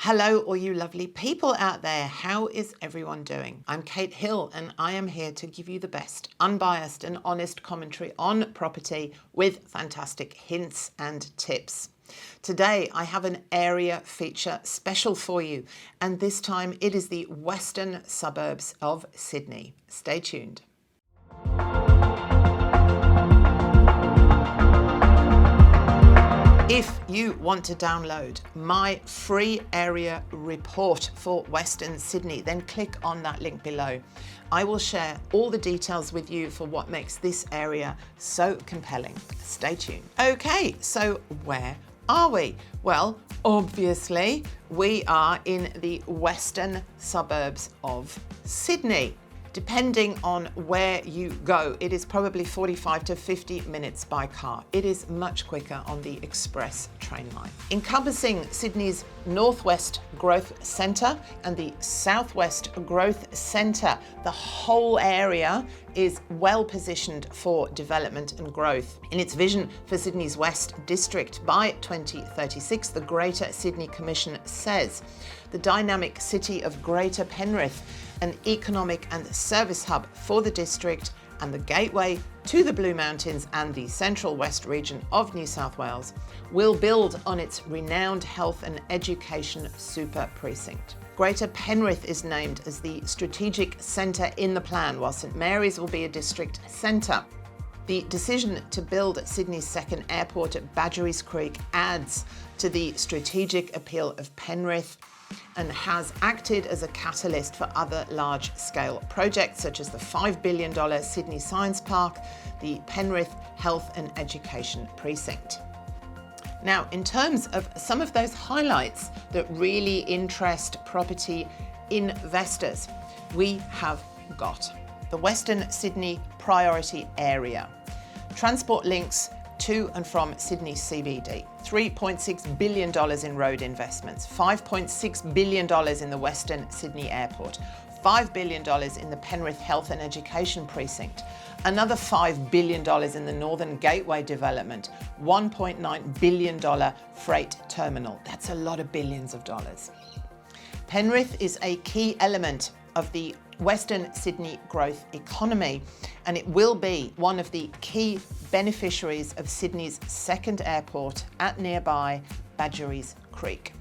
Hello, all you lovely people out there. How is everyone doing? I'm Kate Hill, and I am here to give you the best, unbiased and honest commentary on property with fantastic hints and tips. Today, I have an area feature special for you, and this time it is the western suburbs of Sydney. Stay tuned. If you want to download my free area report for Western Sydney, then click on that link below. I will share all the details with you for what makes this area so compelling. Stay tuned. Okay, so where are we? Well, obviously, we are in the western suburbs of Sydney. Depending on where you go, it is probably 45 to 50 minutes by car. It is much quicker on the express train line. Encompassing Sydney's Northwest Growth Centre and the Southwest Growth Centre, the whole area is well positioned for development and growth. In its vision for Sydney's West District by 2036, the Greater Sydney Commission says the dynamic city of Greater Penrith, an economic and service hub for the district and the gateway to the Blue Mountains and the Central West region of New South Wales, will build on its renowned health and education super precinct. Greater Penrith is named as the strategic centre in the plan, while St Mary's will be a district centre. The decision to build Sydney's second airport at Badgerys Creek adds to the strategic appeal of Penrith and has acted as a catalyst for other large-scale projects such as the $5 billion Sydney Science Park, the Penrith Health and Education Precinct. Now, in terms of some of those highlights that really interest property investors, we have got the Western Sydney Priority Area, transport links to and from Sydney CBD, $3.6 billion in road investments, $5.6 billion in the Western Sydney Airport, $5 billion in the Penrith Health and Education Precinct, another $5 billion in the Northern Gateway development, $1.9 billion freight terminal. That's a lot of billions of dollars. Penrith is a key element of the Western Sydney growth economy, and it will be one of the key beneficiaries of Sydney's second airport at nearby Badgerys Creek.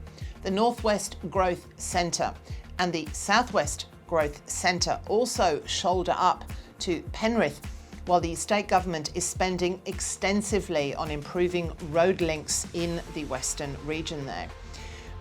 The Northwest Growth Centre and the Southwest Growth Centre also shoulder up to Penrith, while the state government is spending extensively on improving road links in the western region there.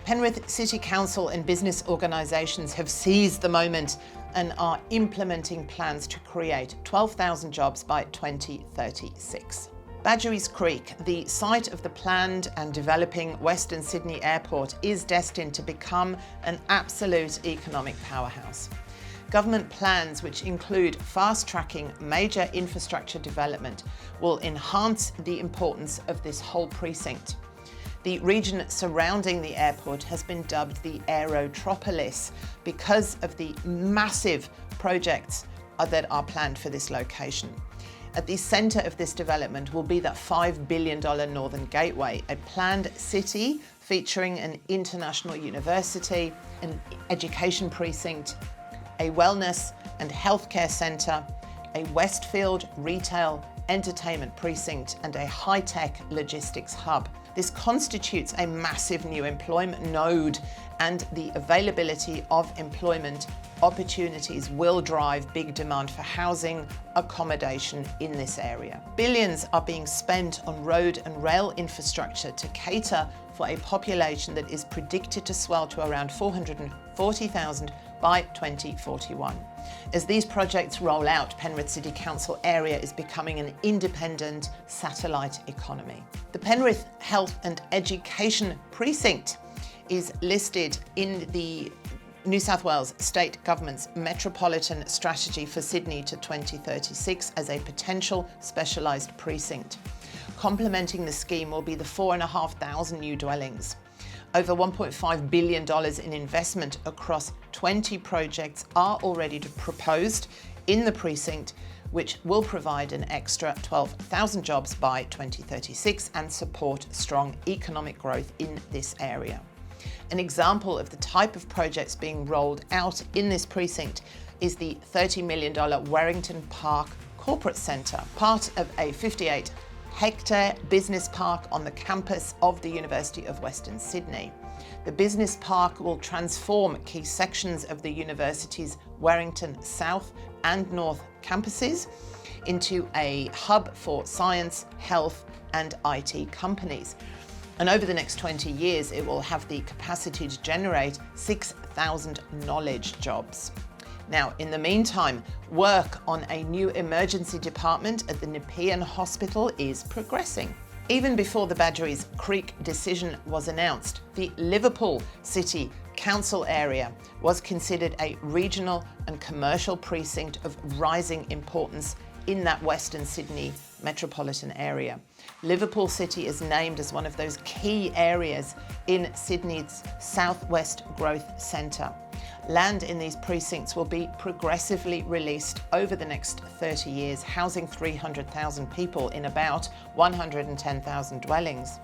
Penrith City Council and business organisations have seized the moment and are implementing plans to create 12,000 jobs by 2036. Badgerys Creek, the site of the planned and developing Western Sydney Airport, is destined to become an absolute economic powerhouse. Government plans, which include fast-tracking major infrastructure development, will enhance the importance of this whole precinct. The region surrounding the airport has been dubbed the Aerotropolis because of the massive projects that are planned for this location. At the centre of this development will be that $5 billion Northern Gateway, a planned city featuring an international university, an education precinct, a wellness and healthcare centre, a Westfield retail entertainment precinct, and a high-tech logistics hub. This constitutes a massive new employment node, and the availability of employment opportunities will drive big demand for housing accommodation in this area. Billions are being spent on road and rail infrastructure to cater for a population that is predicted to swell to around 440,000 by 2041. As these projects roll out, Penrith City Council area is becoming an independent satellite economy. The Penrith Health and Education Precinct is listed in the New South Wales State Government's Metropolitan Strategy for Sydney to 2036 as a potential specialised precinct. Complementing the scheme will be the 4,500 new dwellings. Over $1.5 billion in investment across 20 projects are already proposed in the precinct, which will provide an extra 12,000 jobs by 2036 and support strong economic growth in this area. An example of the type of projects being rolled out in this precinct is the $30 million Warrington Park Corporate Centre, part of a 58-hectare business park on the campus of the University of Western Sydney. The business park will transform key sections of the university's Warrington South and North campuses into a hub for science, health and IT companies. And over the next 20 years, it will have the capacity to generate 6,000 knowledge jobs. Now, in the meantime, work on a new emergency department at the Nepean Hospital is progressing. Even before the Badgerys Creek decision was announced, the Liverpool City Council area was considered a regional and commercial precinct of rising importance in that Western Sydney metropolitan area. Liverpool City is named as one of those key areas in Sydney's Southwest Growth Centre. Land in these precincts will be progressively released over the next 30 years, housing 300,000 people in about 110,000 dwellings.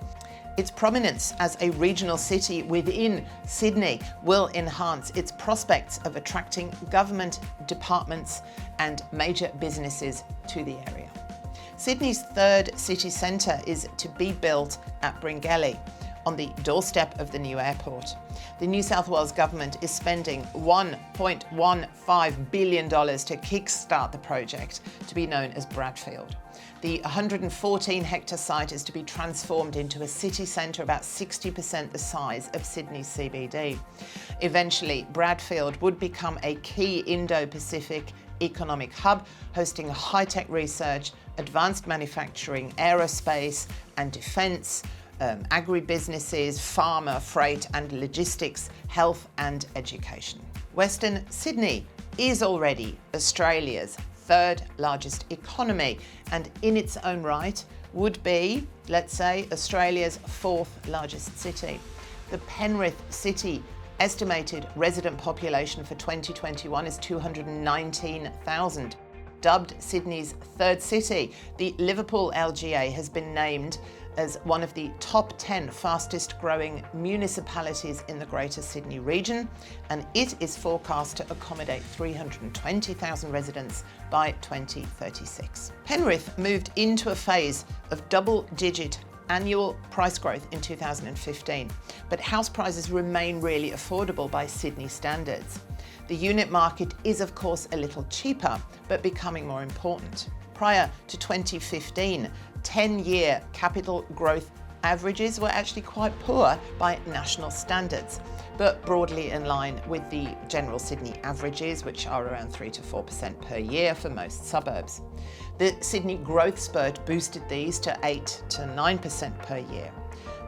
Its prominence as a regional city within Sydney will enhance its prospects of attracting government departments and major businesses to the area. Sydney's third city centre is to be built at Bringelly, on the doorstep of the new airport. The New South Wales government is spending $1.15 billion to kickstart the project, to be known as Bradfield. The 114-hectare site is to be transformed into a city centre about 60% the size of Sydney's CBD. Eventually, Bradfield would become a key Indo-Pacific economic hub, hosting high-tech research, advanced manufacturing, aerospace and defence, agribusinesses, pharma, freight and logistics, health and education. Western Sydney is already Australia's third largest economy and in its own right would be, let's say, Australia's fourth largest city. The Penrith city estimated resident population for 2021 is 219,000. Dubbed Sydney's third city, the Liverpool LGA has been named as one of the top 10 fastest growing municipalities in the Greater Sydney region, and it is forecast to accommodate 320,000 residents by 2036. Penrith moved into a phase of double-digit annual price growth in 2015, but house prices remain really affordable by Sydney standards. The unit market is of course a little cheaper, but becoming more important. Prior to 2015, 10-year capital growth averages were actually quite poor by national standards, but broadly in line with the general Sydney averages, which are around 3 to 4% per year for most suburbs. The Sydney growth spurt boosted these to 8 to 9% per year.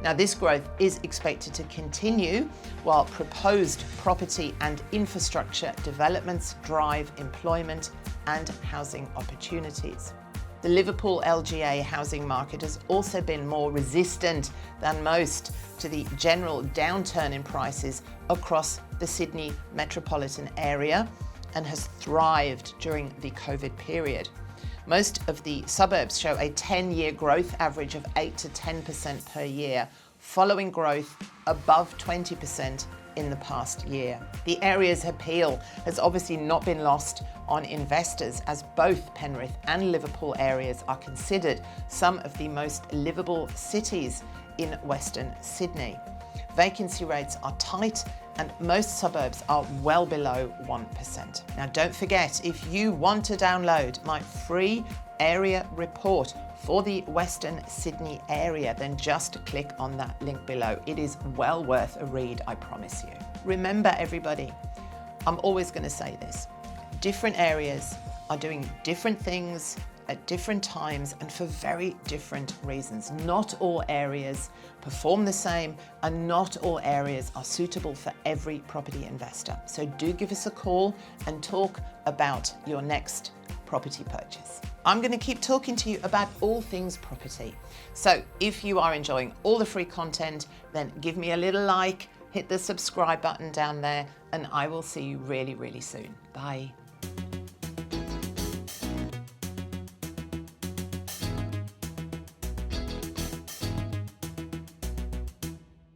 Now, this growth is expected to continue while proposed property and infrastructure developments drive employment and housing opportunities. The Liverpool LGA housing market has also been more resistant than most to the general downturn in prices across the Sydney metropolitan area and has thrived during the COVID period. Most of the suburbs show a 10-year growth average of 8 to 10% per year, following growth above 20% in the past year. The area's appeal has obviously not been lost on investors, as both Penrith and Liverpool areas are considered some of the most livable cities in Western Sydney. Vacancy rates are tight and most suburbs are well below 1%. Now, don't forget, if you want to download my free area report for the Western Sydney area, then just click on that link below. It is well worth a read, I promise you. Remember, everybody, I'm always going to say this. Different areas are doing different things at different times and for very different reasons. Not all areas perform the same and not all areas are suitable for every property investor. So do give us a call and talk about your next property purchase. I'm going to keep talking to you about all things property. So if you are enjoying all the free content, then give me a little like, hit the subscribe button down there, and I will see you really, really soon. Bye.